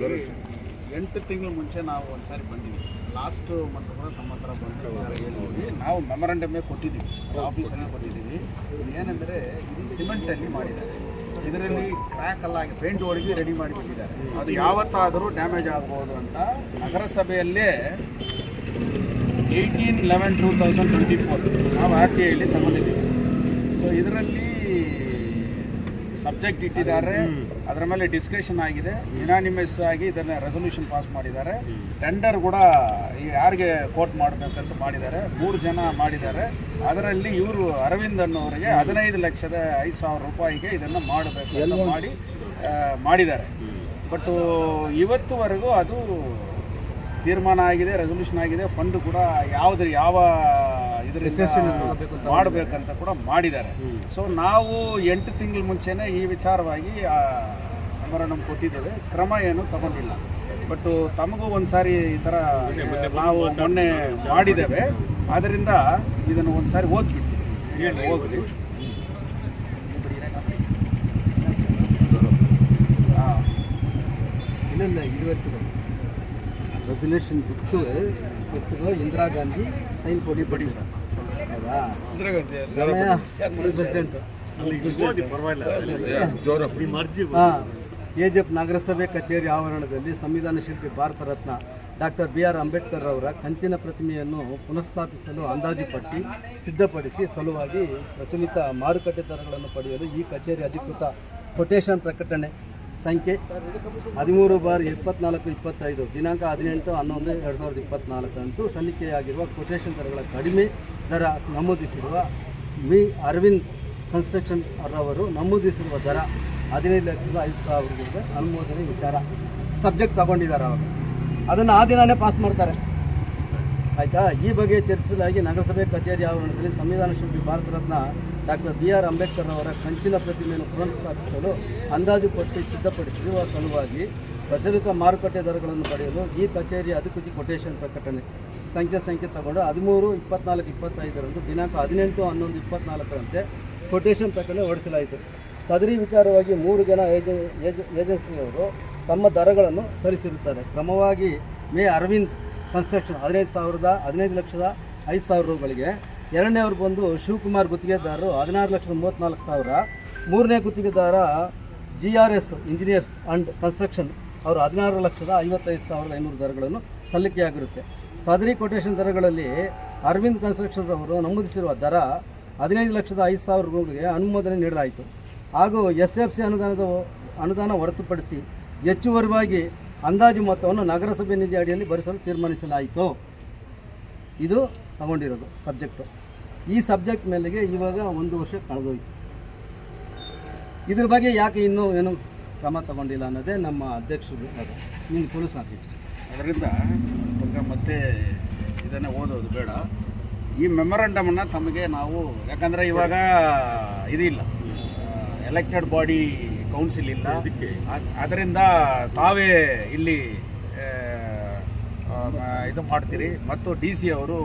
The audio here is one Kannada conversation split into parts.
8 ತಿಂಗಳು ಮುಂಚೆ ನಾವು ಒಂದ್ಸಾರಿ ಬಂದಿವಿ. ಲಾಸ್ಟ್ ಮಂತ್ ಕೂಡ ತಮ್ಮ ಹತ್ರ ಬಂದು ಹೇಳಿದ್ವಿ. ನಾವು ಮೆಮೊರಂಡಮೇ ಕೊಟ್ಟಿದ್ದೀವಿ, ಆಫೀಸಲ್ಲೇ ಕೊಟ್ಟಿದ್ದೀವಿ. ಏನಂದರೆ ಇದು ಸಿಮೆಂಟಲ್ಲಿ ಮಾಡಿದ್ದಾರೆ, ಇದರಲ್ಲಿ ಕ್ರ್ಯಾಕ್ ಎಲ್ಲ ಆಗಿ ಪೇಂಟ್ ಹೊಡೆದು ರೆಡಿ ಮಾಡಿಬಿಟ್ಟಿದ್ದಾರೆ. ಅದು ಯಾವತ್ತಾದರೂ ಡ್ಯಾಮೇಜ್ ಆಗ್ಬೋದು ಅಂತ ನಗರಸಭೆಯಲ್ಲೇ 18/11/2024 ನಾವು RTIಯಲ್ಲಿ ತಗೊಂಡಿದ್ದೀವಿ. ಸೊ ಇದರಲ್ಲಿ ಸಬ್ಜೆಕ್ಟ್ ಇಟ್ಟಿದ್ದಾರೆ, ಅದರ ಮೇಲೆ ಡಿಸ್ಕಷನ್ ಆಗಿದೆ, ಯುನಾನಿಮಸ್ ಆಗಿ ಇದನ್ನು ರೆಸೊಲ್ಯೂಷನ್ ಪಾಸ್ ಮಾಡಿದ್ದಾರೆ. ಟೆಂಡರ್ ಕೂಡ ಯಾರಿಗೆ ಕೋಟ್ ಮಾಡಬೇಕಂತ ಮಾಡಿದ್ದಾರೆ, 3 ಜನ ಮಾಡಿದ್ದಾರೆ. ಅದರಲ್ಲಿ ಇವರು ಅರವಿಂದ್ ಅನ್ನೋರಿಗೆ 15,05,000 ರೂಪಾಯಿಗೆ ಇದನ್ನು ಮಾಡಬೇಕು ಅಂತ ಮಾಡಿದ್ದಾರೆ. ಬಟ್ ಇವತ್ತುವರೆಗೂ ಅದು ತೀರ್ಮಾನ ಆಗಿದೆ, ರೆಸೊಲ್ಯೂಷನ್ ಆಗಿದೆ, ಫಂಡ್ ಕೂಡ ಯಾವ ಇದರಿಂದ ಮಾಡಬೇಕಂತ ಕೂಡ ಮಾಡಿದ್ದಾರೆ. ಸೊ ನಾವು 8 ತಿಂಗಳ ಮುಂಚೆನೇ ಈ ವಿಚಾರವಾಗಿ ಮೆಮೊರಂಡಮ್ ಕೊಟ್ಟಿದ್ದೇವೆ, ಕ್ರಮ ಏನು ತಗೊಂಡಿಲ್ಲ. ಬಟ್ ತಮಗೂ ಒಂದು ಸಾರಿ ಈ ಥರ ನಾವು ಮೊನ್ನೆ ಮಾಡಿದ್ದೇವೆ, ಆದ್ದರಿಂದ ಇದನ್ನು ಒಂದು ಸಾರಿ ಓದ್ಬಿಡ್ತೀವಿ, ಹೋಗ್ಲಿ. ಇಲ್ಲ ಇದುವರೆಗೂ ರೆಸಲ್ಯೂಷನ್ ಬಿಟ್ಟು ಇಂದಿರಾ ಗಾಂಧಿ ಸೈನ್ ಕೊಡಿ ಸರ್. ಹೌದಾ? ಇಂದಿರಾ ಗಾಂಧಿ ಪ್ರೆಸಿಡೆಂಟ್ ಕೆಜಿಎಫ್ ನಗರಸಭೆ ಕಚೇರಿ ಆವರಣದಲ್ಲಿ ಸಂವಿಧಾನ ಶಿಲ್ಪಿ ಭಾರತ ರತ್ನ ಡಾಕ್ಟರ್ BR ಅಂಬೇಡ್ಕರ್ ಅವರ ಕಂಚಿನ ಪ್ರತಿಮೆಯನ್ನು ಪುನಃಸ್ಥಾಪಿಸಲು ಅಂದಾಜು ಪಟ್ಟಿ ಸಿದ್ಧಪಡಿಸಿ ಸಲುವಾಗಿ ಪ್ರಚಲಿತ ಮಾರುಕಟ್ಟೆ ದರಗಳನ್ನು ಪಡೆಯಲು ಈ ಕಚೇರಿ ಅಧಿಕೃತ ಕೊಟೇಶನ್ ಪ್ರಕಟಣೆ ಸಂಖ್ಯೆ 13/24/25 ದಿನಾಂಕ 18/11/2024 ಅಂತೂ ಸಲ್ಲಿಕೆಯಾಗಿರುವ ಕೊಟೇಶನ್ ದರಗಳ ಕಡಿಮೆ ದರ ನಮೂದಿಸಿರುವ ಅರವಿಂದ್ ಕನ್ಸ್ಟ್ರಕ್ಷನ್ ರವರು ನಮೂದಿಸಿರುವ ದರ 15,05,000 ಅನುಮೋದನೆ ವಿಚಾರ ಸಬ್ಜೆಕ್ಟ್ ತಗೊಂಡಿದ್ದಾರೆ. ಅವರು ಅದನ್ನು ಆ ದಿನವೇ ಪಾಸ್ ಮಾಡ್ತಾರೆ, ಆಯಿತಾ? ಈ ಬಗ್ಗೆ ಚರ್ಚಿಸಲಾಗಿ ನಗರಸಭೆ ಕಚೇರಿ ಆವರಣದಲ್ಲಿ ಸಂವಿಧಾನ ಶಿಲ್ಪಿ ಭಾರತ ರತ್ನ ಡಾಕ್ಟರ್ BR ಅಂಬೇಡ್ಕರ್ ಅವರ ಕಂಚಿನ ಪ್ರತಿಮೆಯನ್ನು ಪುನಃಸ್ಥಾಪಿಸಲು ಅಂದಾಜು ಪಟ್ಟಿ ಸಿದ್ಧಪಡಿಸಿರುವ ಸಲುವಾಗಿ ಪ್ರಚಲಿತ ಮಾರುಕಟ್ಟೆ ದರಗಳನ್ನು ಪಡೆಯಲು ಈ ಕಚೇರಿ ಅಧಿಕೃತ ಕೊಟೇಶನ್ ಪ್ರಕಟಣೆ ಸಂಖ್ಯೆ ತಗೊಂಡು 13/24/25 ದಿನಾಂಕ 18/11/24 ಕೊಟೇಶನ್ ಪ್ರಕಟಣೆ ಹೊರಡಿಸಲಾಯಿತು. ಸದರಿ ವಿಚಾರವಾಗಿ 3 ಜನ ಏಜೆನ್ಸಿಯವರು ತಮ್ಮ ದರಗಳನ್ನು ಸಲ್ಲಿಸಿರುತ್ತಾರೆ. ಕ್ರಮವಾಗಿ ಅರವಿಂದ್ ಕನ್ಸ್ಟ್ರಕ್ಷನ್ 15,05,000 ರೂಪಾಯಿಗೆ, ಎರಡನೇವ್ರು ಬಂದು ಶಿವಕುಮಾರ್ ಗುತ್ತಿಗೆದಾರರು 16,34,000, ಮೂರನೇ ಗುತ್ತಿಗೆದಾರ GRS ಇಂಜಿನಿಯರ್ಸ್ ಆ್ಯಂಡ್ ಕನ್ಸ್ಟ್ರಕ್ಷನ್ ಅವರು 16,55,500 ದರಗಳನ್ನು ಸಲ್ಲಿಕೆಯಾಗಿರುತ್ತೆ. ಸದರಿ ಕೊಟೇಶನ್ ದರಗಳಲ್ಲಿ ಅರವಿಂದ್ ಕನ್ಸ್ಟ್ರಕ್ಷನ್ ಅವರು ನಮೂದಿಸಿರುವ ದರ 15,05,000 ರೂಪಾಯಿಗೆ ಅನುಮೋದನೆ ನೀಡಲಾಯಿತು. ಹಾಗೂ SFC ಅನುದಾನ ಹೊರತುಪಡಿಸಿ ಹೆಚ್ಚುವರಿಯಾಗಿ ಅಂದಾಜು ಮೊತ್ತವನ್ನು ನಗರಸಭೆ ನಿಧಿ ಅಡಿಯಲ್ಲಿ ಭರಿಸಲು ತೀರ್ಮಾನಿಸಲಾಯಿತು. ಇದು ತಗೊಂಡಿರೋದು ಸಬ್ಜೆಕ್ಟು. ಈ ಸಬ್ಜೆಕ್ಟ್ ಮೇಲೆಗೆ ಇವಾಗ 1 ವರ್ಷ ಕಳೆದೋಯ್ತು. ಇದ್ರ ಬಗ್ಗೆ ಯಾಕೆ ಇನ್ನೂ ಏನು ಕ್ರಮ ತಗೊಂಡಿಲ್ಲ ಅನ್ನೋದೇ ನಮ್ಮ ಅಧ್ಯಕ್ಷರು ನಿಮ್ಗೆ ತಿಳಿಸಾಕಿತ್ತು. ಅದರಿಂದ ಮತ್ತೆ ಇದನ್ನೇ ಓದೋದು ಬೇಡ. ಈ ಮೆಮೊರಂಡಮನ್ನು ತಮಗೆ ನಾವು, ಯಾಕಂದರೆ ಇವಾಗ ಇದಿಲ್ಲ, ಎಲೆಕ್ಟೆಡ್ ಬಾಡಿ ಕೌನ್ಸಿಲ್ ಇಲ್ಲ, ಅದರಿಂದ ತಾವೇ ಇಲ್ಲಿ ಇದು ಮಾಡ್ತೀರಿ ಮತ್ತು DC ಅವರು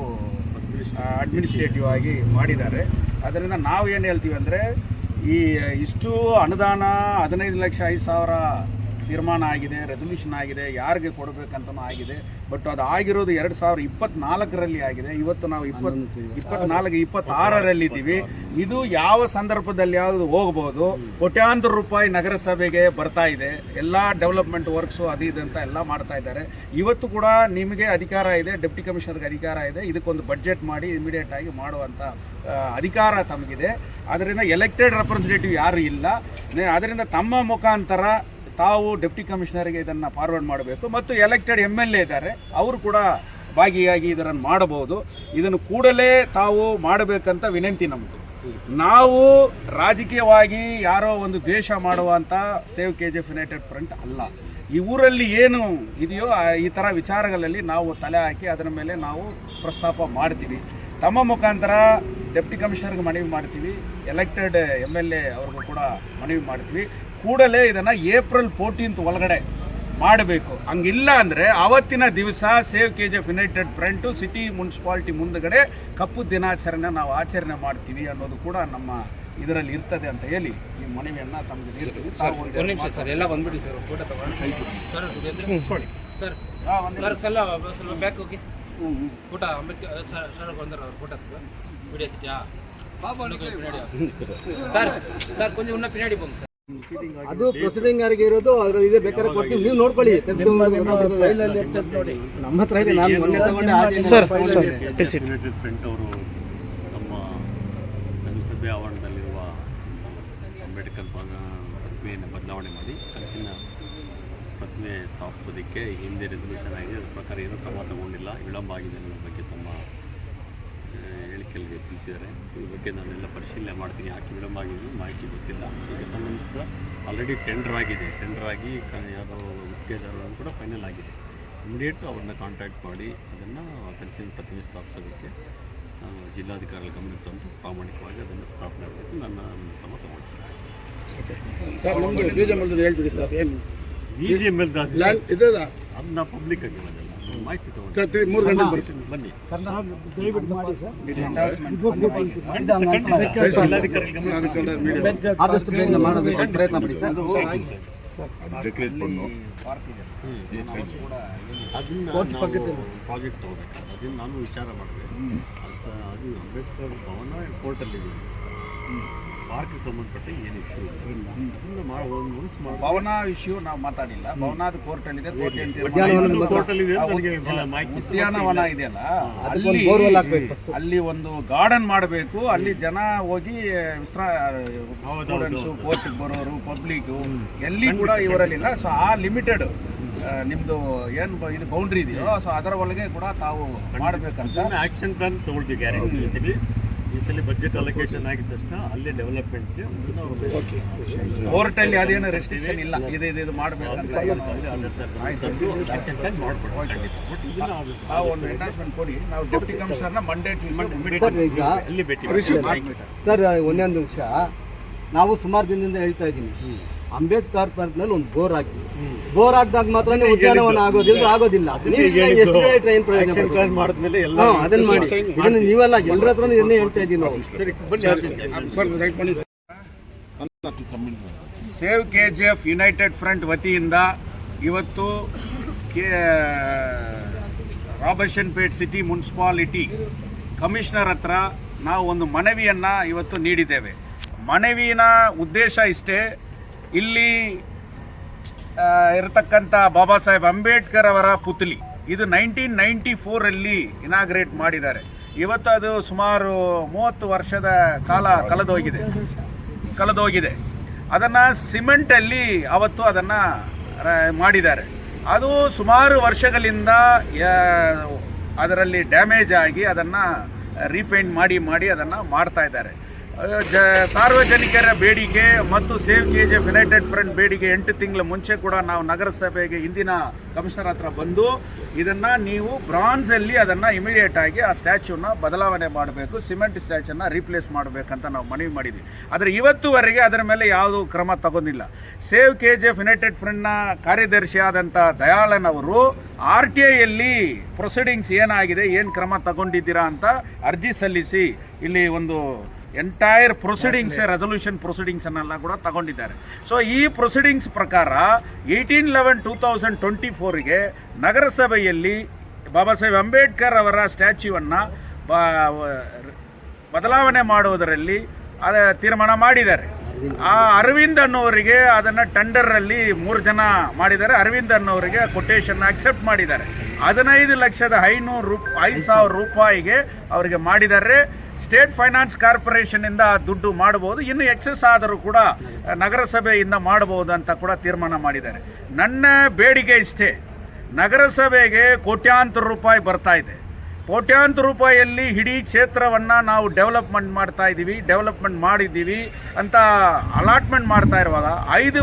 ಅಡ್ಮಿನಿಸ್ಟ್ರೇಟಿವ್ ಆಗಿ ಮಾಡಿದ್ದಾರೆ. ಅದರಿಂದ ನಾವು ಏನು ಹೇಳ್ತೀವಿ ಅಂದರೆ, ಇಷ್ಟು ಅನುದಾನ 15,05,000 ತೀರ್ಮಾನ ಆಗಿದೆ, ರೆಸೊಲ್ಯೂಷನ್ ಆಗಿದೆ, ಯಾರಿಗೆ ಕೊಡಬೇಕಂತನೂ ಆಗಿದೆ. ಬಟ್ ಅದು ಆಗಿರೋದು 2024ರಲ್ಲಿ ಆಗಿದೆ. ಇವತ್ತು ನಾವು 2024-26ರಲ್ಲಿ ಇದ್ದೀವಿ. ಇದು ಯಾವ ಸಂದರ್ಭದಲ್ಲಿ ಯಾವುದು ಹೋಗ್ಬೋದು. ಕೋಟ್ಯಾಂತರ ರೂಪಾಯಿ ನಗರಸಭೆಗೆ ಬರ್ತಾ ಇದೆ, ಎಲ್ಲ ಡೆವಲಪ್ಮೆಂಟ್ ವರ್ಕ್ಸು ಅದು ಇದು ಅಂತ ಎಲ್ಲ ಮಾಡ್ತಾ ಇದ್ದಾರೆ. ಇವತ್ತು ಕೂಡ ನಿಮಗೆ ಅಧಿಕಾರ ಇದೆ, ಡೆಪ್ಟಿ ಕಮಿಷನರ್ಗೆ ಅಧಿಕಾರ ಇದೆ, ಇದಕ್ಕೊಂದು ಬಡ್ಜೆಟ್ ಮಾಡಿ ಇಮಿಡಿಯೇಟ್ ಆಗಿ ಮಾಡುವಂಥ ಅಧಿಕಾರ ತಮಗಿದೆ. ಅದರಿಂದ ಎಲೆಕ್ಟೆಡ್ ರೆಪ್ರೆಸೆಂಟೇಟಿವ್ ಯಾರು ಇಲ್ಲ. ಅದರಿಂದ ತಮ್ಮ ಮುಖಾಂತರ ತಾವು ಡೆಪ್ಟಿ ಕಮಿಷನರ್ಗೆ ಇದನ್ನು ಫಾರ್ವರ್ಡ್ ಮಾಡಬೇಕು. ಮತ್ತು ಎಲೆಕ್ಟೆಡ್ MLA ಇದ್ದಾರೆ, ಅವರು ಕೂಡ ಭಾಗಿಯಾಗಿ ಇದನ್ನು ಮಾಡಬಹುದು. ಇದನ್ನು ಕೂಡಲೇ ತಾವು ಮಾಡಬೇಕಂತ ವಿನಂತಿ ನಮ್ಮದು. ನಾವು ರಾಜಕೀಯವಾಗಿ ಯಾರೋ ಒಂದು ದ್ವೇಷ ಮಾಡುವಂಥ ಸೇವ್ KGF ಯುನೈಟೆಡ್ ಫ್ರಂಟ್ ಅಲ್ಲ. ಈ ಊರಲ್ಲಿ ಏನು ಇದೆಯೋ ಈ ಥರ ವಿಚಾರಗಳಲ್ಲಿ ನಾವು ತಲೆ ಹಾಕಿ ಅದರ ಮೇಲೆ ನಾವು ಪ್ರಸ್ತಾಪ ಮಾಡ್ತೀವಿ. ತಮ್ಮ ಮುಖಾಂತರ ಡೆಪ್ಟಿ ಕಮಿಷನರ್ಗೆ ಮನವಿ ಮಾಡ್ತೀವಿ, ಎಲೆಕ್ಟೆಡ್ MLA ಅವ್ರಿಗೂ ಕೂಡ ಮನವಿ ಮಾಡ್ತೀವಿ. ಕೂಡಲೇ ಇದನ್ನು April 14th ಒಳಗಡೆ ಮಾಡಬೇಕು. ಹಂಗಿಲ್ಲ ಅಂದರೆ ಆವತ್ತಿನ ದಿವಸ save KGF United front city municipality ಮುಂದುಗಡೆ ಕಪ್ಪು ದಿನಾಚರಣೆ ನಾವು ಆಚರಣೆ ಮಾಡ್ತೀವಿ ಅನ್ನೋದು ಕೂಡ ನಮ್ಮ ಇದರಲ್ಲಿ ಇರ್ತದೆ ಅಂತ ಹೇಳಿ ಈ ಮನವಿಯನ್ನು ತಮಗೆ ನೀಡ್ತೀವಿ. ತಾವು ಒಂದು ಒಂದು ನಿಮಿಷ ಸರ್, ಎಲ್ಲ ಬಂದ್ಬಿಡಿ ಸರ್, ಫೋಟೋ ತಗೊಂಡು ಸರ್ ಸರ್ ಸ್ವಲ್ಪ ಬ್ಯಾಕ್ ಹೋಗಿ ಫೋಟೋ ಅಂಬೇಡ್ಕರ್ ಸರ್ ಬಂದರು ಅವ್ರ ಫೋಟೋ ವಿಡಿಯೋ ಸರ್ ಸರ್ ಕೊಂಚ ಉನ್ನ ಪಿನಾಡಿ ಬಂದು ಸರ್. ಅದು ಪ್ರೊಸೀಡಿಂಗ್ ಯಾರಿಗೆ ಇರೋದು ಅದ್ರ ಇದೆ, ಬೇಕಾದ್ರೆ ಕೊಡ್ತೀವಿ, ನೀವು ನೋಡ್ಕೊಳ್ಳಿ. ನಮ್ಮ ಹತ್ರ ಇದೆ, ನಾನು ಮೊನ್ನೆ ತಗೊಂಡೆ. ಯುನೈಟೆಡ್ ಫ್ರಂಟ್ ಅವರು ನಮ್ಮ ನಗರಸಭೆ ಆವರಣದಲ್ಲಿರುವ ಅಂಬೇಡ್ಕರ್ ಪ್ರತಿಮೆಯನ್ನು ಬದಲಾವಣೆ ಮಾಡಿ ಕಂಚಿನ ಪ್ರತಿಮೆ ಸ್ಥಾಪಿಸೋದಕ್ಕೆ ಹಿಂದೆ ರೆಸಲ್ಯೂಷನ್ ಆಗಿದೆ. ಅದರ ಪ್ರಕಾರ ಏನೂ ಕ್ರಮ ತಗೊಂಡಿಲ್ಲ, ವಿಳಂಬ ಆಗಿದೆ ಅನ್ನೋ ಬಗ್ಗೆ ತಮ್ಮ ಹೇಳಿಕೆಯಲ್ಲಿ ತಿಳಿಸಿದ್ದಾರೆ. ಈ ಬಗ್ಗೆ ನಾನೆಲ್ಲ ಪರಿಶೀಲನೆ ಮಾಡ್ತೀನಿ, ಯಾಕೆ ವಿಳಂಬ ಆಗಿದೆ ಮಾಹಿತಿ ಗೊತ್ತಿಲ್ಲ. ಇದಕ್ಕೆ ಸಂಬಂಧಿಸಿದ ಆಲ್ರೆಡಿ ಟೆಂಡರ್ ಆಗಿ ಯಾರೋ ಗುತ್ತಿಗೆದಾರರು ಕೂಡ ಫೈನಲ್ ಆಗಿದೆ. ಇಮಿಡಿಯೇಟು ಅವ್ರನ್ನ ಕಾಂಟ್ಯಾಕ್ಟ್ ಮಾಡಿ ಅದನ್ನು ಕಂಚಿನ ಪ್ರತಿಮೆ ಸ್ಥಾಪಿಸೋದಕ್ಕೆ ಜಿಲ್ಲಾಧಿಕಾರಿಗಳ ಗಮನಕ್ಕೆ ತಂದು ಪ್ರಾಮಾಣಿಕವಾಗಿ ಅದನ್ನು ಸ್ಥಾಪನೆ ಮಾಡಬೇಕು ನನ್ನ ಕ್ರಮ ತಗೊಳ್ತೀನಿ. ಹೇಳ್ಬಿಡಿ ಸರ್, ಏನು ಅದನ್ನ ಪಬ್ಲಿಕ್ ಆಗಿ ಹೇಳೋದಿಲ್ಲ, ಮಾಹಿತಿ ತಗೊಂಡು 3 ಗಂಟೆಗೆ ಬರ್ತೀನಿ, ಬನ್ನಿ. ಆದಷ್ಟು ಬೇಗ ಮಾಡೋದಕ್ಕೆ ಪ್ರಯತ್ನ ಪಡಿ ಸರ್. ಅದನ್ನ ಪ್ರಾಜೆಕ್ಟ್ ತಗೋಬೇಕು, ಅದನ್ನು ನಾನು ವಿಚಾರ ಮಾಡಿದೆ. ಅದು ಅಂಬೇಡ್ಕರ್ ಭವನ ಕೋರ್ಟಲ್ಲಿದೆ, ಪಾರ್ಕ್ಗೆ ಸಂಬಂಧಪಟ್ಟ ಏನು ಇಶ್ಯೂ ಭವನ ಇಶ್ಯೂ ನಾವು ಮಾತಾಡಿಲ್ಲ. ಭವನದ ಕೋರ್ಟಲ್ಲಿದೆ, ಉದ್ಯಾನವನ ಇದೆಯಲ್ಲ ಅಲ್ಲಿ ಒಂದು ಗಾರ್ಡನ್ ಮಾಡಬೇಕು. ಅಲ್ಲಿ ಜನ ಹೋಗಿ ಸ್ಟೂಡೆಂಟ್ಸು, ಕೋರ್ಟಿಗೆ ಬರೋರು, ಪಬ್ಲಿಕ್ಕು ಎಲ್ಲಿ ಕೂಡ ಇವರಲ್ಲಿಲ್ಲ. ಸೊ ಆ ಲಿಮಿಟೆಡ್ ನಿಮ್ಮದು ಏನು ಇದು ಬೌಂಡ್ರಿ ಇದೆಯೋ, ಸೊ ಅದರ ಒಳಗೆ ಕೂಡ ತಾವು ಮಾಡಬೇಕಂತ ಆ್ಯಕ್ಷನ್ ಪ್ಲಾನ್ ತೊಗೊಳ್ತೀವಿ ಗ್ಯಾರಂಟಿ. ಈ ಸಲ ಬಜೆಟ್ ಅಲೋಕೇಶನ್ ಆಗಿದ ತಕ್ಷಣ ಅಲ್ಲೇ ಡೆವಲಪ್ಮೆಂಟ್ಗೆ ಕೋರ್ಟಲ್ಲಿ ಅದೇನು ರೆಸ್ಟ್ರಿಕ್ಷನ್ ಇಲ್ಲ, ಇದು ಮಾಡಬೇಕಂತ ನಾವು ಒಂದು ಎಂಡಾರ್ಸ್ಮೆಂಟ್ ಕೊಡಿ. ನಾವು ಡೆಪ್ಟಿ ಕಮಿಷನರ್ನ ಮಂಡೇ ಅಲ್ಲಿ ಭೇಟಿ ಸರ್. ಒಂದೊಂದು ನಿಮಿಷ, ನಾವು ಸುಮಾರು ದಿನದಿಂದ ಹೇಳ್ತಾ ಇದ್ದೀನಿ, ಅಂಬೇಡ್ಕರ್ ಪಾರ್ಕ್ನಲ್ಲಿ ಒಂದು ಬೋರ್ ಹಾಕಿ, ಬೋರ್ ಹಾಕಿದಾಗ ಮಾತ್ರ ಉದ್ಯಾನವನ ಆಗೋದಿಲ್ಲ. ಎಷ್ಟು ಟ್ರೈನ್ ಪ್ರಯೋಜನ ಮಾಡಿದ್ಮೇಲೆ ಅದನ್ನ ಮಾಡಿ. ಇದನ್ನು ನೀವೆಲ್ಲ ಎಲ್ಲರ ಹತ್ರ ಇದನ್ನೇ ಹೇಳ್ತಾ ಇದ್ದೀವಿ ನಾವು. ಸೇವ್ KGF ಯುನೈಟೆಡ್ ಫ್ರಂಟ್ ವತಿಯಿಂದ ಇವತ್ತು ರಾಬರ್ಷನ್ಪೇಟ್ ಸಿಟಿ ಮುನ್ಸಿಪಾಲಿಟಿ ಕಮಿಷನರ್ ಹತ್ರ ನಾವು ಒಂದು ಮನವಿಯನ್ನು ಇವತ್ತು ನೀಡಿದ್ದೇವೆ. ಮನವಿನ ಉದ್ದೇಶ ಇಷ್ಟೇ, ಇಲ್ಲಿ ಇರತಕ್ಕಂಥ ಬಾಬಾ ಸಾಹೇಬ್ ಅಂಬೇಡ್ಕರ್ ಅವರ ಪುತ್ಲಿ ಇದು 1994 ಇನಾಗ್ರೇಟ್ ಮಾಡಿದ್ದಾರೆ. ಇವತ್ತು ಅದು ಸುಮಾರು 30 ವರ್ಷದ ಕಾಲ ಕಳೆದೋಗಿದೆ. ಅದನ್ನು ಸಿಮೆಂಟಲ್ಲಿ ಅವತ್ತು ಅದನ್ನು ಮಾಡಿದ್ದಾರೆ. ಅದು ಸುಮಾರು ವರ್ಷಗಳಿಂದ ಅದರಲ್ಲಿ ಡ್ಯಾಮೇಜ್ ಆಗಿ ಅದನ್ನು ರೀಪೇಂಟ್ ಮಾಡಿ ಅದನ್ನು ಮಾಡ್ತಾ ಇದ್ದಾರೆ. ಸಾರ್ವಜನಿಕರ ಬೇಡಿಕೆ ಮತ್ತು ಸೇವ್ KGF ಯುನೈಟೆಡ್ ಫ್ರಂಟ್ ಬೇಡಿಕೆ 8 ತಿಂಗಳ ಮುಂಚೆ ಕೂಡ ನಾವು ನಗರಸಭೆಗೆ ಹಿಂದಿನ ಕಮಿಷನರ್ ಹತ್ರ ಬಂದು ಇದನ್ನು ನೀವು ಬ್ರಾನ್ಸಲ್ಲಿ ಅದನ್ನು ಇಮಿಡಿಯೇಟ್ ಆಗಿ ಆ ಸ್ಟ್ಯಾಚ್ಯೂನ ಬದಲಾವಣೆ ಮಾಡಬೇಕು, ಸಿಮೆಂಟ್ ಸ್ಟ್ಯಾಚ್ಯೂನ ರೀಪ್ಲೇಸ್ ಮಾಡಬೇಕಂತ ನಾವು ಮನವಿ ಮಾಡಿದ್ವಿ. ಆದರೆ ಇವತ್ತುವರೆಗೆ ಅದರ ಮೇಲೆ ಯಾವುದೂ ಕ್ರಮ ತಗೊಂಡಿಲ್ಲ. ಸೇವ್ KGF ಯುನೈಟೆಡ್ ಫ್ರಂಟ್ನ ಕಾರ್ಯದರ್ಶಿ ಆದಂಥ ದಯಾಳನ್ ಅವರು RTIಯಲ್ಲಿ ಪ್ರೊಸೀಡಿಂಗ್ಸ್ ಏನಾಗಿದೆ, ಏನು ಕ್ರಮ ತಗೊಂಡಿದ್ದೀರಾ ಅಂತ ಅರ್ಜಿ ಸಲ್ಲಿಸಿ ಇಲ್ಲಿ ಒಂದು ಎಂಟೈರ್ ಪ್ರೊಸೀಡಿಂಗ್ಸ್ ರೆಸಲ್ಯೂಷನ್ ಪ್ರೊಸೀಡಿಂಗ್ಸನ್ನೆಲ್ಲ ಕೂಡ ತಗೊಂಡಿದ್ದಾರೆ. ಸೊ ಈ ಪ್ರೊಸೀಡಿಂಗ್ಸ್ ಪ್ರಕಾರ 18/11/2024 ನಗರಸಭೆಯಲ್ಲಿ ಬಾಬಾ ಸಾಹೇಬ್ ಅಂಬೇಡ್ಕರ್ ಅವರ ಸ್ಟ್ಯಾಚ್ಯೂವನ್ನು ಬದಲಾವಣೆ ಮಾಡುವುದರಲ್ಲಿ ತೀರ್ಮಾನ ಮಾಡಿದ್ದಾರೆ. ಆ ಅರವಿಂದ್ ಅನ್ನೋರಿಗೆ ಅದನ್ನು ಟೆಂಡರಲ್ಲಿ 3 ಜನ ಮಾಡಿದ್ದಾರೆ. ಅರವಿಂದ್ ಅನ್ನೋರಿಗೆ ಕೊಟೇಶನ್ ಅಕ್ಸೆಪ್ಟ್ ಮಾಡಿದ್ದಾರೆ. 15,500,000 ರೂಪಾಯಿಗೆ ಅವರಿಗೆ ಮಾಡಿದ್ದಾರೆ. ಸ್ಟೇಟ್ ಫೈನಾನ್ಸ್ ಕಾರ್ಪೊರೇಷನಿಂದ ದುಡ್ಡು ಮಾಡಬಹುದು, ಇನ್ನು ಎಕ್ಸೆಸ್ ಆದರೂ ಕೂಡ ನಗರಸಭೆಯಿಂದ ಮಾಡಬಹುದು ಅಂತ ಕೂಡ ತೀರ್ಮಾನ ಮಾಡಿದ್ದಾರೆ. ನನ್ನ ಬೇಡಿಕೆ ಇಷ್ಟೇ, ನಗರಸಭೆಗೆ ಕೋಟ್ಯಾಂತರ ರೂಪಾಯಿ ಬರ್ತಾ ಇದೆ. ಕೋಟ್ಯಾಂತರ ರೂಪಾಯಿಯಲ್ಲಿ ಇಡೀ ಕ್ಷೇತ್ರವನ್ನು ನಾವು ಡೆವಲಪ್ಮೆಂಟ್ ಮಾಡಿದ್ದೀವಿ ಅಂತ ಅಲಾಟ್ಮೆಂಟ್ ಮಾಡ್ತಾ ಇರುವಾಗ 5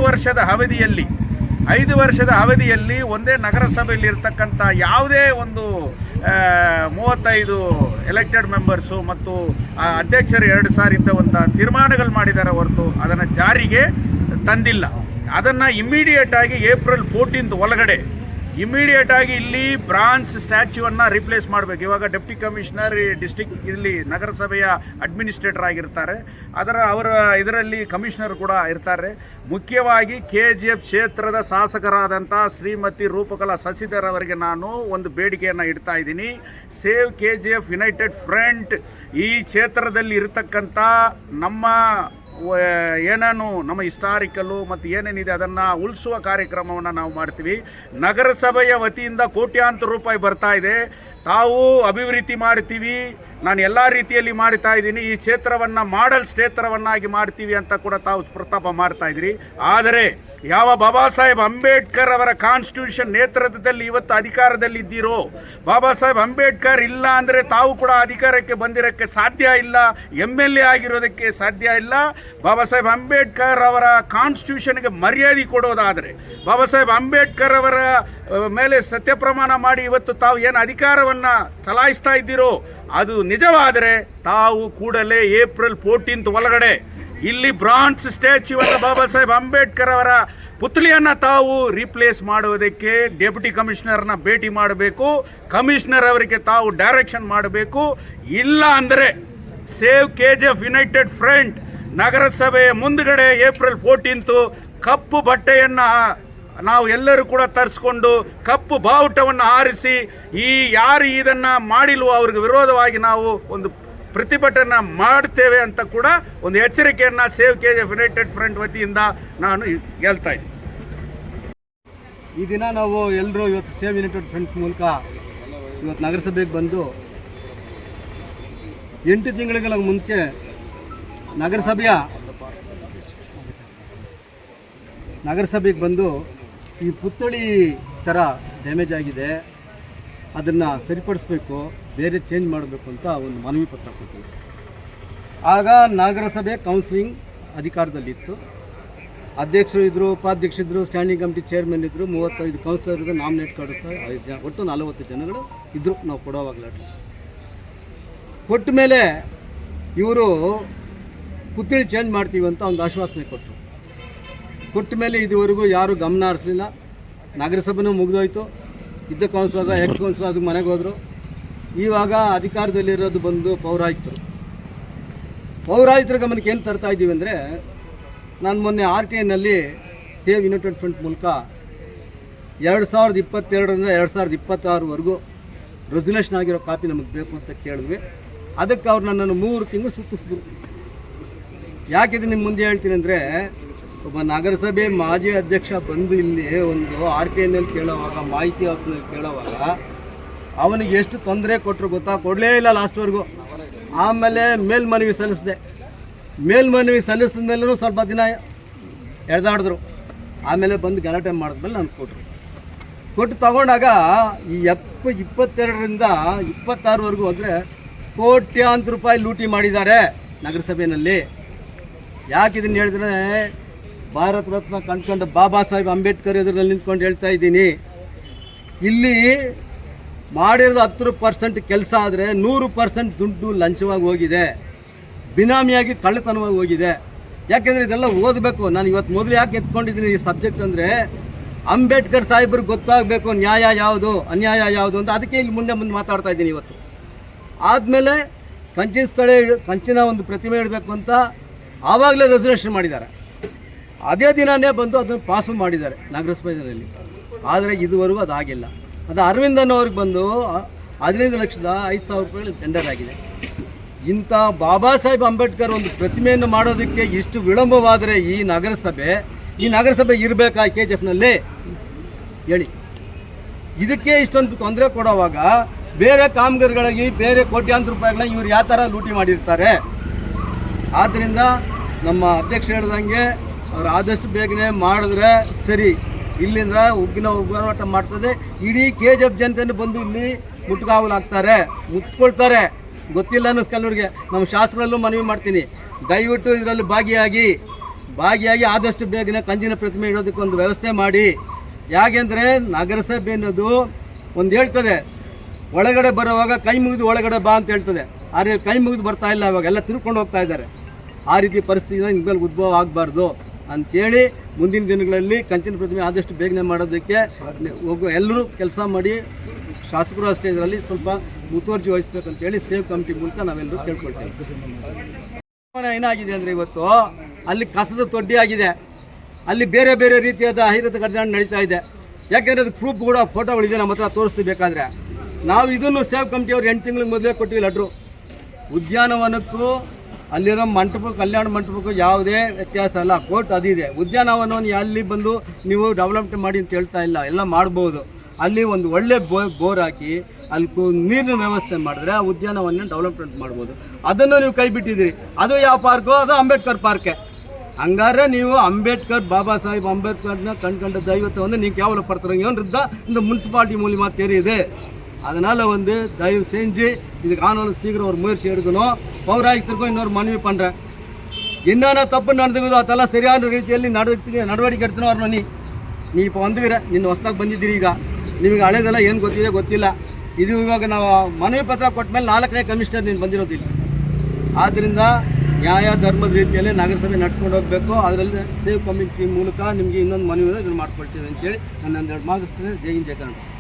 ವರ್ಷದ ಅವಧಿಯಲ್ಲಿ ಒಂದೇ ನಗರಸಭೆಯಲ್ಲಿ ಇರ್ತಕ್ಕಂಥ ಯಾವುದೇ ಒಂದು 35 ಎಲೆಕ್ಟೆಡ್ ಮೆಂಬರ್ಸು ಮತ್ತು ಅಧ್ಯಕ್ಷರು 2 ಸಾರಿ ಇದ್ದವಂಥ ತೀರ್ಮಾನಗಳು ಮಾಡಿದ್ದಾರೆ ಹೊರತು ಅದನ್ನು ಜಾರಿಗೆ ತಂದಿಲ್ಲ. ಅದನ್ನು ಇಮ್ಮಿಡಿಯೇಟಾಗಿ ಏಪ್ರಿಲ್ 14 ಒಳಗಡೆ ಇಮಿಡಿಯೇಟ್ ಆಗಿ ಇಲ್ಲಿ ಬ್ರಾನ್ಸ್ ಸ್ಟ್ಯಾಚ್ಯೂವನ್ನು ರಿಪ್ಲೇಸ್ ಮಾಡಬೇಕು. ಇವಾಗ ಡೆಪ್ಟಿ ಕಮಿಷನರ್ ಡಿಸ್ಟ್ರಿಕ್ಟ್ ಇಲ್ಲಿ ನಗರಸಭೆಯ ಅಡ್ಮಿನಿಸ್ಟ್ರೇಟರ್ ಆಗಿರ್ತಾರೆ, ಅವರ ಇದರಲ್ಲಿ ಕಮಿಷನರ್ ಕೂಡ ಇರ್ತಾರೆ. ಮುಖ್ಯವಾಗಿ KGF ಕ್ಷೇತ್ರದ ಶಾಸಕರಾದಂಥ ಶ್ರೀಮತಿ ರೂಪಕಲಾ ಶಶಿಧರ್ ಅವರಿಗೆ ನಾನು ಒಂದು ಬೇಡಿಕೆಯನ್ನು ಇಡ್ತಾ ಇದ್ದೀನಿ. ಸೇವ್ KGF ಯುನೈಟೆಡ್ ಫ್ರಂಟ್ ಈ ಕ್ಷೇತ್ರದಲ್ಲಿ ಇರತಕ್ಕಂಥ ನಮ್ಮ ಏನೇನು ನಮ್ಮ ಹಿಸ್ಟಾರಿಕಲ್ಲು ಮತ್ತು ಏನೇನಿದೆ ಅದನ್ನು ಉಳಿಸುವ ಕಾರ್ಯಕ್ರಮವನ್ನು ನಾವು ಮಾಡ್ತೀವಿ. ನಗರಸಭೆಯ ವತಿಯಿಂದ ಕೋಟ್ಯಾಂತರ ರೂಪಾಯಿ ಬರ್ತಾ ಇದೆ. ತಾವು ಅಭಿವೃದ್ಧಿ ಮಾಡ್ತೀವಿ, ನಾನು ಎಲ್ಲ ರೀತಿಯಲ್ಲಿ ಮಾಡ್ತಾ ಇದ್ದೀನಿ, ಈ ಕ್ಷೇತ್ರವನ್ನು ಮಾಡೆಲ್ ಕ್ಷೇತ್ರವನ್ನಾಗಿ ಮಾಡ್ತೀವಿ ಅಂತ ಕೂಡ ತಾವು ಪ್ರಸ್ತಾಪ ಮಾಡ್ತಾ ಇದ್ದೀರಿ. ಆದರೆ ಯಾವ ಬಾಬಾ ಸಾಹೇಬ್ ಅಂಬೇಡ್ಕರ್ ಅವರ ಕಾನ್ಸ್ಟಿಟ್ಯೂಷನ್ ನೇತೃತ್ವದಲ್ಲಿ ಇವತ್ತು ಅಧಿಕಾರದಲ್ಲಿ ಇದ್ದೀರೋ, ಬಾಬಾ ಸಾಹೇಬ್ ಅಂಬೇಡ್ಕರ್ ಇಲ್ಲ ಅಂದರೆ ತಾವು ಕೂಡ ಅಧಿಕಾರಕ್ಕೆ ಬಂದಿರೋಕ್ಕೆ ಸಾಧ್ಯ ಇಲ್ಲ, MLA ಆಗಿರೋದಕ್ಕೆ ಸಾಧ್ಯ ಇಲ್ಲ. ಬಾಬಾ ಸಾಹೇಬ್ ಅಂಬೇಡ್ಕರ್ ಅವರ ಕಾನ್ಸ್ಟಿಟ್ಯೂಷನ್ಗೆ ಮರ್ಯಾದೆ ಕೊಡೋದಾದರೆ, ಬಾಬಾ ಸಾಹೇಬ್ ಅಂಬೇಡ್ಕರ್ ಅವರ ಮೇಲೆ ಸತ್ಯಪ್ರಮಾಣ ಮಾಡಿ ಇವತ್ತು ತಾವು ಏನು ಅಧಿಕಾರವನ್ನು ಚಲಾಯಿಸ್ತಾ ಇದ್ದೀರೋ ಅದು ನಿಜವಾದರೆ ತಾವು ಕೂಡಲೇ ಏಪ್ರಿಲ್ 14 ಒಳಗಡೆ ಇಲ್ಲಿ ಬ್ರಾನ್ಸ್ ಸ್ಟ್ಯಾಚ್ಯೂವನ್ನು ಬಾಬಾ ಸಾಹೇಬ್ ಅಂಬೇಡ್ಕರ್ ಅವರ ಪುತ್ಲಿಯನ್ನು ತಾವು ರಿಪ್ಲೇಸ್ ಮಾಡುವುದಕ್ಕೆ ಡೆಪ್ಯೂಟಿ ಕಮಿಷನರ್ನ ಭೇಟಿ ಮಾಡಬೇಕು. ಕಮಿಷನರ್ ಅವರಿಗೆ ತಾವು ಡೈರೆಕ್ಷನ್ ಮಾಡಬೇಕು. ಇಲ್ಲ ಅಂದರೆ ಸೇವ್ KGF ಯುನೈಟೆಡ್ ಫ್ರಂಟ್ ನಗರಸಭೆಯ ಮುಂದುಗಡೆ ಏಪ್ರಿಲ್ 14 ಕಪ್ಪು ಬಟ್ಟೆಯನ್ನು ನಾವು ಎಲ್ಲರೂ ಕೂಡ ತರಿಸ್ಕೊಂಡು ಕಪ್ಪು ಬಾವುಟವನ್ನು ಹಾರಿಸಿ ಯಾರು ಇದನ್ನು ಮಾಡಿಲ್ವೋ ಅವ್ರಿಗೆ ವಿರೋಧವಾಗಿ ನಾವು ಒಂದು ಪ್ರತಿಭಟನೆ ಮಾಡ್ತೇವೆ ಅಂತ ಕೂಡ ಒಂದು ಎಚ್ಚರಿಕೆಯನ್ನು ಸೇವ್ KGF ಯುನೈಟೆಡ್ ಫ್ರಂಟ್ ವತಿಯಿಂದ ನಾನು ಹೇಳ್ತಾ ಇದ್ದೀನಿ. ಈ ದಿನ ನಾವು ಎಲ್ಲರೂ ಇವತ್ತು ಸೇವ್ ಯುನೈಟೆಡ್ ಫ್ರಂಟ್ ಮೂಲಕ ಇವತ್ತು ನಗರಸಭೆಗೆ ಬಂದು 8 ತಿಂಗಳ ಮುಂಚೆ ನಗರಸಭೆಗೆ ಬಂದು ಈ ಪುತ್ಥಳಿ ಥರ ಡ್ಯಾಮೇಜ್ ಆಗಿದೆ, ಅದನ್ನು ಸರಿಪಡಿಸ್ಬೇಕು, ಬೇರೆ ಚೇಂಜ್ ಮಾಡಬೇಕು ಅಂತ ಒಂದು ಮನವಿ ಪತ್ರ ಕೊಡ್ತೀವಿ. ಆಗ ನಗರಸಭೆ ಕೌನ್ಸಿಲಿಂಗ್ ಅಧಿಕಾರದಲ್ಲಿತ್ತು. ಅಧ್ಯಕ್ಷರು ಇದ್ದರು, ಉಪಾಧ್ಯಕ್ಷರಿದ್ದರು, ಸ್ಟ್ಯಾಂಡಿಂಗ್ ಕಮಿಟಿ ಚೇರ್ಮನ್ ಇದ್ದರು, 35 ಕೌನ್ಸಿಲರ್ ಇದ್ದರು, ನಾಮಿನೇಟ್ ಕಾರ್ಡ್ಸ್ 5 ಜನ, ಒಟ್ಟು 40 ಜನಗಳು ಇದ್ದರು. ನಾವು ಕೊಡೋವಾಗಲೇ ಕೊಟ್ಟ ಮೇಲೆ ಇವರು ಪುತ್ಥಳಿ ಚೇಂಜ್ ಮಾಡ್ತೀವಿ ಅಂತ ಒಂದು ಆಶ್ವಾಸನೆ ಕೊಟ್ಟರು. ಕೊಟ್ಟ ಮೇಲೆ ಇದುವರೆಗೂ ಯಾರೂ ಗಮನ ಹರಿಸಲಿಲ್ಲ. ನಗರಸಭೆನೂ ಮುಗಿದೋಯ್ತು. ಇದ್ದ ಕೌನ್ಸಿಲರ್ ಎಕ್ಸ್ ಕೌನ್ಸಿಲರ್ ಅದಕ್ಕೆ ಮನೆಗೆ ಹೋದರು. ಇವಾಗ ಅಧಿಕಾರದಲ್ಲಿರೋದು ಬಂದು ಪೌರಾಯುಕ್ತರ ಗಮನಕ್ಕೆ ಏನು ತರ್ತಾ ಇದ್ದೀವಿ ಅಂದರೆ, ನಾನು ಮೊನ್ನೆ RTIನಲ್ಲಿ ಸೇವ್ ಯುನೈಟೆಡ್ ಫ್ರಂಟ್ ಮೂಲಕ 2022ರಿಂದ 2026ವರೆಗೂ ರೆಸಲ್ಯೂಷನ್ ಆಗಿರೋ ಕಾಪಿ ನಮಗೆ ಬೇಕು ಅಂತ ಕೇಳಿದ್ವಿ. ಅದಕ್ಕೆ ಅವ್ರು ನನ್ನನ್ನು 3 ತಿಂಗಳು ಸುತ್ತಿಸಿದ್ರು. ಯಾಕಿದು ನಿಮ್ಮ ಮುಂದೆ ಹೇಳ್ತೀನಿ ಅಂದರೆ, ಒಬ್ಬ ನಗರಸಭೆ ಮಾಜಿ ಅಧ್ಯಕ್ಷ ಬಂದು ಇಲ್ಲಿ ಒಂದು RTIನಲ್ಲಿ ಕೇಳೋವಾಗ, ಮಾಹಿತಿ ಹಕ್ಕಿನಲ್ಲಿ ಕೇಳೋವಾಗ ಅವನಿಗೆ ಎಷ್ಟು ತೊಂದರೆ ಕೊಟ್ಟರು ಗೊತ್ತಾ? ಕೊಡಲೇ ಇಲ್ಲ ಲಾಸ್ಟ್ವರೆಗೂ. ಆಮೇಲೆ ಮೇಲ್ಮನವಿ ಸಲ್ಲಿಸಿದೆ. ಮೇಲ್ಮನವಿ ಸಲ್ಲಿಸಿದ ಮೇಲೂ ಸ್ವಲ್ಪ ದಿನ ಎಳೆದಾಡಿದ್ರು. ಆಮೇಲೆ ಬಂದು ಗಲಾಟೆ ಮಾಡಿದ್ಮೇಲೆ ನಾನು ಕೊಟ್ಟು ತಗೊಂಡಾಗ ಈ 22ರಿಂದ 26ವರೆಗೂ ಅಂದರೆ ಕೋಟ್ಯಾಂತರ ರೂಪಾಯಿ ಲೂಟಿ ಮಾಡಿದ್ದಾರೆ ನಗರಸಭೆಯಲ್ಲಿ. ಯಾಕಿದನ್ನು ಹೇಳಿದ್ರೆ, ಭಾರತ ರತ್ನ ಕಂಡ್ಕೊಂಡು ಬಾಬಾ ಸಾಹೇಬ್ ಅಂಬೇಡ್ಕರ್ ಎದುರಲ್ಲಿ ನಿಂತ್ಕೊಂಡು ಹೇಳ್ತಾ ಇದ್ದೀನಿ, ಇಲ್ಲಿ ಮಾಡಿರೋದು 10% ಕೆಲಸ ಆದರೆ 100% ದುಡ್ಡು ಲಂಚವಾಗಿ ಹೋಗಿದೆ, ಬಿನಾಮಿಯಾಗಿ ಕಳ್ಳತನವಾಗಿ ಹೋಗಿದೆ. ಯಾಕೆಂದರೆ ಇದೆಲ್ಲ ಓದಬೇಕು. ನಾನು ಇವತ್ತು ಮೊದಲು ಯಾಕೆ ಎತ್ಕೊಂಡಿದ್ದೀನಿ ಈ ಸಬ್ಜೆಕ್ಟ್ ಅಂದರೆ, ಅಂಬೇಡ್ಕರ್ ಸಾಹೇಬ್ರಿಗೆ ಗೊತ್ತಾಗಬೇಕು ನ್ಯಾಯ ಯಾವುದು ಅನ್ಯಾಯ ಯಾವುದು ಅಂತ. ಅದಕ್ಕೆ ಇಲ್ಲಿ ಮುಂದೆ ಮಾತಾಡ್ತಾ ಇದ್ದೀನಿ. ಇವತ್ತು ಆದಮೇಲೆ ಕಂಚಿನ ಒಂದು ಪ್ರತಿಮೆ ಇಡಬೇಕು ಅಂತ ಆವಾಗಲೇ ರೆಸಲ್ಯೂಷನ್ ಮಾಡಿದ್ದಾರೆ. ಅದೇ ದಿನವೇ ಬಂದು ಅದನ್ನು ಪಾಸು ಮಾಡಿದ್ದಾರೆ ನಗರಸಭೆಯಲ್ಲಿ. ಆದರೆ ಇದುವರೆಗೂ ಅದಾಗಿಲ್ಲ. ಅದು ಅರವಿಂದನ್ ಅವ್ರಿಗೆ ಬಂದು 15,05,000 ರೂಪಾಯಿ ಟೆಂಡರ್ ಆಗಿದೆ. ಇಂಥ ಬಾಬಾ ಸಾಹೇಬ್ ಅಂಬೇಡ್ಕರ್ ಒಂದು ಪ್ರತಿಮೆಯನ್ನು ಮಾಡೋದಕ್ಕೆ ಇಷ್ಟು ವಿಳಂಬವಾದರೆ ಈ ನಗರಸಭೆ ಇರಬೇಕಾ KGFನಲ್ಲಿ ಹೇಳಿ? ಇದಕ್ಕೆ ಇಷ್ಟೊಂದು ತೊಂದರೆ ಕೊಡೋವಾಗ ಬೇರೆ ಕಾಮಗಾರಿಗಳಿಗೆ ಬೇರೆ ಕೋಟ್ಯಾಂತರ ರೂಪಾಯಿಗಳನ್ನ ಇವ್ರು ಯಾವ ಥರ ಲೂಟಿ ಮಾಡಿರ್ತಾರೆ. ಆದ್ದರಿಂದ ನಮ್ಮ ಅಧ್ಯಕ್ಷ ಹೇಳ್ದಂಗೆ ಅವ್ರು ಆದಷ್ಟು ಬೇಗನೆ ಮಾಡಿದ್ರೆ ಸರಿ. ಇಲ್ಲಿಂದ ಉಗ್ಗಿನ ಹೋರಾಟ ಮಾಡ್ತದೆ. ಇಡೀ KGF ಜನತೆಯನ್ನು ಬಂದು ಇಲ್ಲಿ ಮುಟ್ಕೊಳ್ತಾರೆ. ಗೊತ್ತಿಲ್ಲ ಅನ್ನಿಸ್ಕಲ್ಲವ್ರಿಗೆ. ನಮ್ಮ ಶಾಸ್ತ್ರದಲ್ಲೂ ಮನವಿ ಮಾಡ್ತೀನಿ, ದಯವಿಟ್ಟು ಇದರಲ್ಲಿ ಭಾಗಿಯಾಗಿ ಆದಷ್ಟು ಬೇಗನೆ ಕಂಚಿನ ಪ್ರತಿಮೆ ಇಡೋದಕ್ಕೆ ಒಂದು ವ್ಯವಸ್ಥೆ ಮಾಡಿ. ಯಾಕೆಂದರೆ ನಗರಸಭೆ ಅನ್ನೋದು ಒಂದು ಹೇಳ್ತದೆ, ಒಳಗಡೆ ಬರೋವಾಗ ಕೈ ಮುಗಿದು ಒಳಗಡೆ ಬಾ ಅಂತ ಹೇಳ್ತದೆ. ಆದರೆ ಕೈ ಮುಗಿದು ಬರ್ತಾ ಇಲ್ಲ, ಅವಾಗೆಲ್ಲ ತಿರ್ಕೊಂಡು ಹೋಗ್ತಾ ಇದ್ದಾರೆ. ಆ ರೀತಿ ಪರಿಸ್ಥಿತಿನ ಇನ್ಮೇಲೆ ಉದ್ಭವ ಆಗಬಾರ್ದು ಅಂಥೇಳಿ ಮುಂದಿನ ದಿನಗಳಲ್ಲಿ ಕಂಚಿನ ಪ್ರತಿಮೆ ಆದಷ್ಟು ಬೇಗನೆ ಮಾಡೋದಕ್ಕೆ ಎಲ್ಲರೂ ಕೆಲಸ ಮಾಡಿ ಶಾಸಕರು ಅಷ್ಟೇ ಇದರಲ್ಲಿ ಸ್ವಲ್ಪ ಮುತುವರ್ಜಿ ವಹಿಸ್ಬೇಕಂತೇಳಿ ಸೇವ್ ಕಮಿಟಿ ಮೂಲಕ ನಾವೆಲ್ಲರೂ ಕೇಳ್ಕೊಳ್ತೇವೆ. ಏನಾಗಿದೆ ಅಂದರೆ ಇವತ್ತು ಅಲ್ಲಿ ಕಸದ ತೊಡ್ಡಿ ಆಗಿದೆ, ಅಲ್ಲಿ ಬೇರೆ ಬೇರೆ ರೀತಿಯಾದ ಅಹಿತಕರ ಘಟನೆ ನಡೀತಾ ಇದೆ. ಯಾಕೆಂದರೆ ಅದಕ್ಕೆ ಪ್ರೂಫ್ ಕೂಡ ಫೋಟೋಗಳಿದೆ, ನಮ್ಮ ಹತ್ರ ತೋರಿಸ್ತೀವಿ ಬೇಕಾದರೆ. ನಾವು ಇದನ್ನು ಸೇವ್ ಕಮಿಟಿಯವ್ರು 8 ತಿಂಗಳಿಗೆ ಮೊದಲೇ ಕೊಟ್ಟಿವಿ ಲೆಟ್ರು. ಉದ್ಯಾನವನಕ್ಕೂ ಅಲ್ಲಿರೋ ಮಂಟಪಕ್ಕೆ, ಕಲ್ಯಾಣ ಮಂಟಪಕ್ಕೂ ಯಾವುದೇ ವ್ಯತ್ಯಾಸ ಅಲ್ಲ, ಕೋರ್ಟ್ ಅದಿದೆ. ಉದ್ಯಾನವನವನ್ನು ಅಲ್ಲಿ ಬಂದು ನೀವು ಡೆವಲಪ್ಮೆಂಟ್ ಮಾಡಿ ಅಂತ ಹೇಳ್ತಾ ಇಲ್ಲ, ಎಲ್ಲ ಮಾಡ್ಬೋದು. ಅಲ್ಲಿ ಒಂದು ಒಳ್ಳೆ ಬೋರ್ ಹಾಕಿ ಅಲ್ಲಿ ನೀರಿನ ವ್ಯವಸ್ಥೆ ಮಾಡಿದ್ರೆ ಆ ಉದ್ಯಾನವನ್ನ ಡೆವಲಪ್ಮೆಂಟ್ ಮಾಡ್ಬೋದು. ಅದನ್ನು ನೀವು ಕೈ ಬಿಟ್ಟಿದ್ದೀರಿ. ಅದು ಯಾವ ಪಾರ್ಕು? ಅದು ಅಂಬೇಡ್ಕರ್ ಪಾರ್ಕೆ. ಹಂಗಾರೆ ನೀವು ಅಂಬೇಡ್ಕರ್, ಬಾಬಾ ಸಾಹೇಬ್ ಅಂಬೇಡ್ಕರ್ನ ಕಂಡು ದೈವತ್ವವನ್ನು நீங்கள் கேவலப்படுத்துறீங்கன்றது இந்த முனிசிபாலிட்டி மூலியமாக தெரியுது. அதனால் தயவு செஞ்சு இதுக்கு ஆனாலும் சீக்கிரம் ஒரு முயற்சி எடுக்கணும். பௌராயுக்தருக்கும் இன்னொரு மனவி பண்ணுறேன், என்னென்ன ತಪ್ಪು ನಡೆದಿರೋದು ಅದೆಲ್ಲ ಸರಿಯಾದ ರೀತಿಯಲ್ಲಿ ನಡವಳಿಕೆ எடுத்துன்னு வரணும். ನೀ இப்போ வந்துக்கிற, ನಿನ್ನ ಹೊಸದಾಗಿ ಬಂದಿದ್ದೀರಿ, ಈಗ ನಿಮಗೆ ಹಳೇದೆಲ್ಲ ಏನು ಗೊತ್ತಿದೆ ಗೊತ್ತಿಲ್ಲ. ಇದು ಇವಾಗ ನಾವು ಮನವಿ ಪತ್ರ ಕೊಟ್ಟ ಮೇಲೆ 4ನೇ ಕಮಿಷನರ್ ನೀನು ಬಂದಿರೋದಿಲ್ಲ. ಆದ್ದರಿಂದ ನ್ಯಾಯ ಧರ್ಮದ ರೀತಿಯಲ್ಲಿ ನಗರಸಭೆ ನಡೆಸ್ಕೊಂಡು ಹೋಗಬೇಕು. ಅದರಲ್ಲಿ ಸೇವ್ ಕಮಿಟಿ ಮೂಲಕ ನಿಮಗೆ ಇನ್ನೊಂದು ಮನವಿ ಇದನ್ನು ಮಾಡ್ಕೊಳ್ತೀವಿ ಅಂತೇಳಿ ನಾನು 2 ಮಾಗಿಸ್ತೇನೆ. ಜೈ ಹಿಂದ್, ಜೈ ಕರ್ನಾಟಕ.